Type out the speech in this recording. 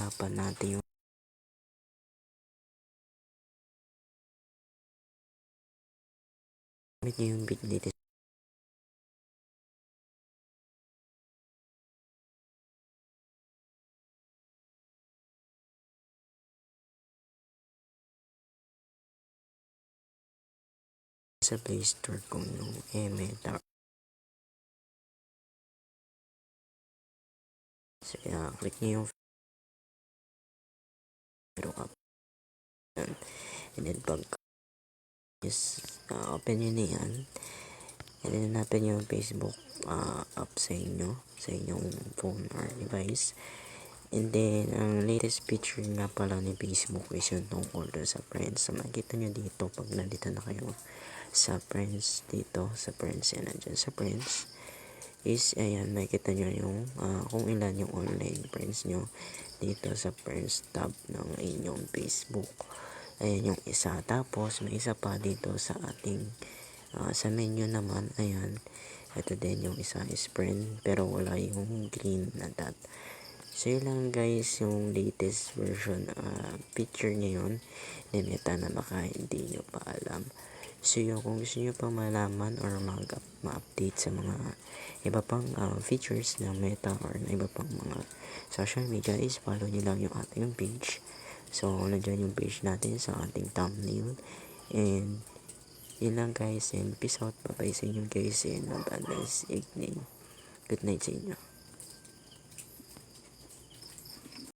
pag-usapan natin yung gamit nyo yung Bitly sa Play Store kung yung Meta. So, click nyo yung Pero up. And then pag open nyo na yan. And then hanapin nyo yung Facebook app sa inyo. Sa inyong phone or device. And then, ang latest feature nga pala ni Facebook is yung tungkol sa friends. So, makikita nyo dito pag nandito na kayo sa friends dito. Sa friends yan. Nandyan sa friends. Is, ayan, makikita nyo yung kung ilan yung online friends nyo dito sa friends tab ng inyong Facebook. Ayan yung isa. Tapos, may isa pa dito sa ating sa menu naman. Ayan. Ito din yung isa is friend. Pero wala yung green na dot. So yun lang guys, yung latest version picture ngayon ni Meta na baka hindi nyo pa alam. So yun, kung gusto nyo pa malaman or ma-update sa mga iba pang features ng Meta or na iba pang mga social media is follow nyo lang yung ating page. So nandiyan yung page natin sa ating thumbnail. And yun lang guys, and peace out. Bye bye sa inyo guys and have a nice evening. Good night sa inyo.